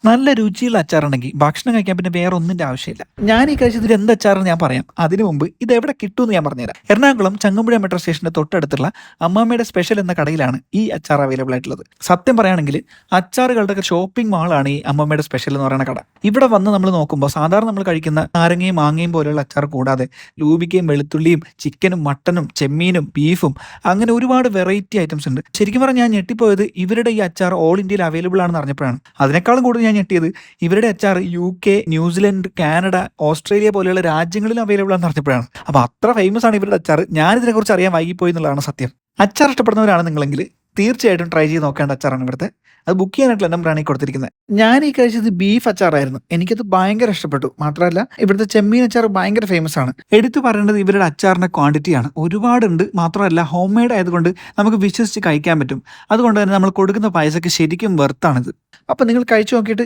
നല്ല രുചിയുള്ള അച്ചാറുണ്ടെങ്കിൽ ഭക്ഷണം കഴിക്കാൻ പിന്നെ വേറെ ഒന്നിന്റെ ആവശ്യമില്ല. ഞാൻ ഈ കഴിച്ചതിൽ എന്ത് അച്ചാറെന്ന് ഞാൻ പറയാം. അതിനു മുമ്പ് ഇത് എവിടെ കിട്ടുമെന്ന് ഞാൻ പറഞ്ഞുതരാം. എറണാകുളം ചങ്ങമ്പുഴ മെട്രോ സ്റ്റേഷന്റെ തൊട്ടടുത്തുള്ള അമ്മാമ്മയുടെ സ്പെഷ്യൽ എന്ന കടയിലാണ് ഈ അച്ചാർ അവൈലബിൾ ആയിട്ടുള്ളത്. സത്യം പറയുകയാണെങ്കിൽ അച്ചാറുകളുടെ ഷോപ്പിംഗ് മാളാണ് ഈ അമ്മമ്മയുടെ സ്പെഷ്യൽ എന്ന് പറയുന്ന കട. ഇവിടെ വന്ന് നമ്മൾ നോക്കുമ്പോൾ സാധാരണ നമ്മൾ കഴിക്കുന്ന നാരങ്ങയും മാങ്ങയും പോലെയുള്ള അച്ചാർ കൂടാതെ ലൂബിക്കയും വെളുത്തുള്ളിയും ചിക്കനും മട്ടനും ചെമ്മീനും ബീഫും അങ്ങനെ ഒരുപാട് വെറൈറ്റി ഐറ്റംസ് ഉണ്ട്. ശരിക്കും പറഞ്ഞാൽ ഞാൻ ഞെട്ടിപ്പോയത് ഇവരുടെ ഈ അച്ചാർ ഓൾ ഇന്ത്യയിൽ അവൈലബിൾ ആണെന്ന് അറിഞ്ഞപ്പോഴാണ്. അതിനേക്കാളും കൂടുതൽ ഞാൻ ഞെട്ടിയത് ഇവരുടെ അച്ചാർ UK, ന്യൂസിലൻഡ്, കാനഡ, ഓസ്ട്രേലിയ പോലെയുള്ള രാജ്യങ്ങളിൽ അവൈലബിൾ ആണെന്ന് അറിഞ്ഞപ്പോഴാണ്. അപ്പോൾ അത്ര ഫേമസ് ആണ് ഇവരുടെ അച്ചാർ. ഞാനിതിനെക്കുറിച്ച് അറിയാൻ വൈകിപ്പോയി എന്നുള്ളതാണ് സത്യം. അച്ചാർ ഇഷ്ടപ്പെടുന്നവരാണ് നിങ്ങളെങ്കിൽ തീർച്ചയായിട്ടും ട്രൈ ചെയ്ത് നോക്കേണ്ട അച്ചാറാണ് ഇവിടുത്തെ. അത് ബുക്ക് ചെയ്യാനായിട്ടുള്ള നമ്പറാണ് ഈ കൊടുത്തിരിക്കുന്നത്. ഞാൻ ഈ കഴിച്ചത് ബീഫ് അച്ചാറായിരുന്നു. എനിക്കത് ഭയങ്കര ഇഷ്ടപ്പെട്ടു. മാത്രമല്ല ഇവിടുത്തെ ചെമ്മീൻ അച്ചാർ ഭയങ്കര ഫേമസ് ആണ്. എടുത്തു പറയേണ്ടത് ഇവരുടെ അച്ചാറിന്റെ ക്വാണ്ടിറ്റിയാണ്. ഒരുപാടുണ്ട്. മാത്രമല്ല ഹോം മെയ്ഡ് ആയതുകൊണ്ട് നമുക്ക് വിശ്വസിച്ച് കഴിക്കാൻ പറ്റും. അതുകൊണ്ട് തന്നെ നമ്മൾ കൊടുക്കുന്ന പൈസക്ക് ശരിക്കും വെർത്താണിത്. അപ്പം നിങ്ങൾ കഴിച്ചു നോക്കിയിട്ട്